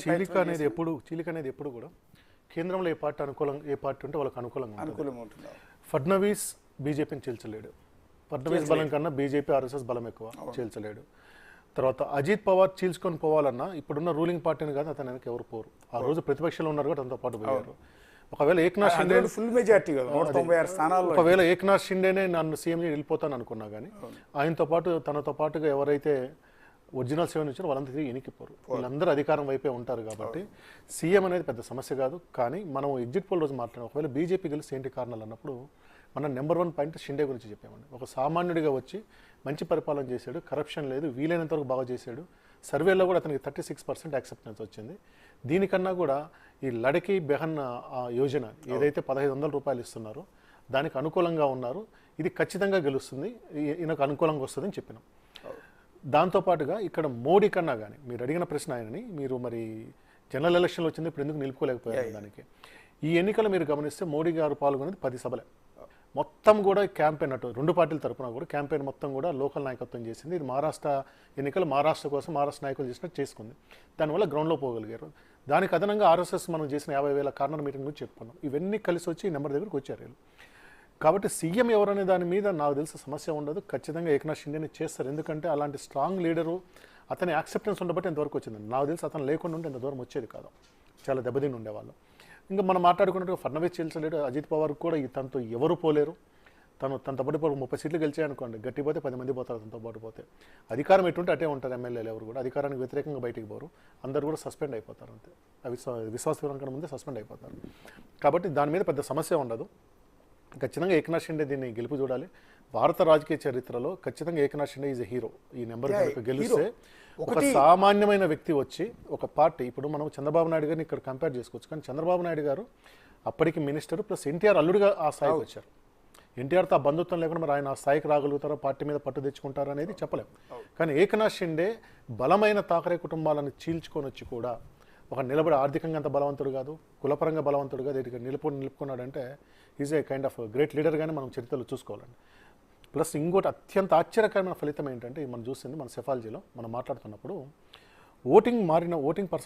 చీలిక అనేది ఎప్పుడు కూడా కేంద్రంలో ఏ పార్టీ ఉంటే వాళ్ళకి అనుకూలంగా ఉంటుంది. ఫడ్నవీస్ బీజేపీని చీల్చలేడు. ఫడ్నవీస్ బలం కన్నా బీజేపీ ఆర్ఎస్ఎస్ బలం ఎక్కువ, చీల్చలేడు. తర్వాత అజిత్ పవార్ చీల్చుకొని పోవాలన్నా ఇప్పుడున్న రూలింగ్ పార్టీని కాదు అతను వెనక ఎవరు పోరు. ఆ రోజు ప్రతిపక్షంలో ఉన్నారు కూడా తనతో పాటు పోయారు. ఒకవేళ ఏక్నాథ్ షిండే ఫుల్ మెజారిటీ ఒకవేళ ఏక్నాథ్ షిండేనే నన్ను సీఎం వెళ్ళిపోతాను అనుకున్నా కానీ ఆయనతో పాటు తనతో పాటుగా ఎవరైతే ఒరిజినల్ సేవలు ఇచ్చారో వాళ్ళందరూ ఎనికిపోరు. వీళ్ళందరూ అధికారం వైపే ఉంటారు కాబట్టి సీఎం అనేది పెద్ద సమస్య కాదు. కానీ మనం ఎగ్జిట్ పోల్ రోజు మాట్లాడాం. ఒకవేళ బీజేపీ గెలిచి ఏంటి కారణాలు అన్నప్పుడు మనం నెంబర్ 1 పాయింట్ షిండే గురించి చెప్పామండి. ఒక సామాన్యుడిగా వచ్చి మంచి పరిపాలన చేశాడు, కరప్షన్ లేదు, వీలైనంత వరకు బాగా చేశాడు. సర్వేలో కూడా అతనికి 36% యాక్సెప్టెన్స్ వచ్చింది. దీనికన్నా కూడా ఈ లడకి బెహన్ యోజన ఏదైతే 1500 రూపాయలు ఇస్తున్నారో దానికి అనుకూలంగా ఉన్నారు. ఇది ఖచ్చితంగా గెలుస్తుంది, ఈయనకు అనుకూలంగా వస్తుందని చెప్పినాం. దాంతోపాటుగా ఇక్కడ మోడీ కన్నా కానీ మీరు అడిగిన ప్రశ్న ఆయనని మీరు మరి జనరల్ ఎలక్షన్లు వచ్చింది ఇప్పుడు ఎందుకు నిలుపుకోలేకపోయారు దానికి. ఈ ఎన్నికలు మీరు గమనిస్తే మోడీ గారు పాల్గొనేది 10 సభలే. మొత్తం కూడా క్యాంపెయిన్ అటు 2 పార్టీల తరఫున కూడా క్యాంపెయిన్ మొత్తం కూడా లోకల్ నాయకత్వం చేసింది. ఇది మహారాష్ట్ర ఎన్నికలు మహారాష్ట్ర కోసం మహారాష్ట్ర నాయకులు చేసినట్టు చేసుకుంది. దానివల్ల గ్రౌండ్లో పోగలిగారు. దానికి అదనంగా ఆర్ఎస్ఎస్ మనం చేసిన 50,000 కార్నర్ మీటింగ్ గురించి చెప్పుకున్నాం. ఇవన్నీ కలిసి వచ్చి ఈ నెంబర్ దగ్గరకు వచ్చారు వీళ్ళు. కాబట్టి సీఎం ఎవరనే దాని మీద నాకు తెలిసిన సమస్య ఉండదు. ఖచ్చితంగా ఏక్నాథ్ షిండేని చేస్తారు. ఎందుకంటే అలాంటి స్ట్రాంగ్ లీడరు అతని యాక్సెప్టెన్స్ ఉండబట్టి ఎంతవరకు వచ్చిందండి. నాకు తెలిసి అతను లేకుండా ఉంటే ఎంత దూరం వచ్చేది కాదు, చాలా దెబ్బతిని ఉండేవాళ్ళు. ఇంకా మనం మాట్లాడుకున్నట్టుగా ఫడ్నవీస్ చీల్చలేడు, అజిత్ పవార్ కూడా తనతో ఎవరు పోలేరు. తనతో పాటు 30 సీట్లు గెలిచాయనుకోండి, గట్టి పోతే 10 మంది పోతారు. తనతో పాటు పోతే అధికారం ఎటుంటే అటే ఉంటారు. ఎమ్మెల్యేలు ఎవరు కూడా అధికారానికి వ్యతిరేకంగా బయటికి పోరు. అందరూ కూడా సస్పెండ్ అయిపోతారు. అంతే, విశ్వాస వివరణ ముందే సస్పెండ్ అయిపోతారు. కాబట్టి దాని మీద పెద్ద సమస్య ఉండదు. ఖచ్చితంగా ఏక్నాథ్ షిండే దీన్ని గెలుపు చూడాలి. భారత రాజకీయ చరిత్రలో ఖచ్చితంగా Eknath Shinde is a hero. ఈ నెంబర్ గెలిస్తే ఒక సామాన్యమైన వ్యక్తి వచ్చి ఒక పార్టీ, ఇప్పుడు మనం చంద్రబాబు నాయుడు గారిని ఇక్కడ కంపేర్ చేసుకోవచ్చు. కానీ చంద్రబాబు నాయుడు గారు అప్పటికి మినిస్టర్ ప్లస్ ఎన్టీఆర్ అల్లుడిగా ఆ స్థాయికి వచ్చారు. ఎన్టీఆర్తో ఆ బంధుత్వం లేకుండా మరి ఆయన ఆ స్థాయికి రాగలుగుతారో, పార్టీ మీద పట్టు తెచ్చుకుంటారో అనేది చెప్పలేము. కానీ ఏక్నాథ్ షిండే బలమైన తాకరే కుటుంబాలను చీల్చుకొని వచ్చి కూడా ఒక నిలబడి ఆర్థికంగా అంత బలవంతుడు కాదు, కులపరంగా బలవంతుడు కాదు, ఇటు నిలుపుకున్నాడంటే is a kind of great లీడర్గానే మనం చరిత్రలో చూసుకోవాలండి. ప్లస్ ఇంకోటి అత్యంత ఆశ్చర్యకరమైన ఫలితం ఏంటంటే మనం చూసింది మన సెఫాలజీలో మనం మాట్లాడుతున్నప్పుడు ఓటింగ్ పర్సెంట్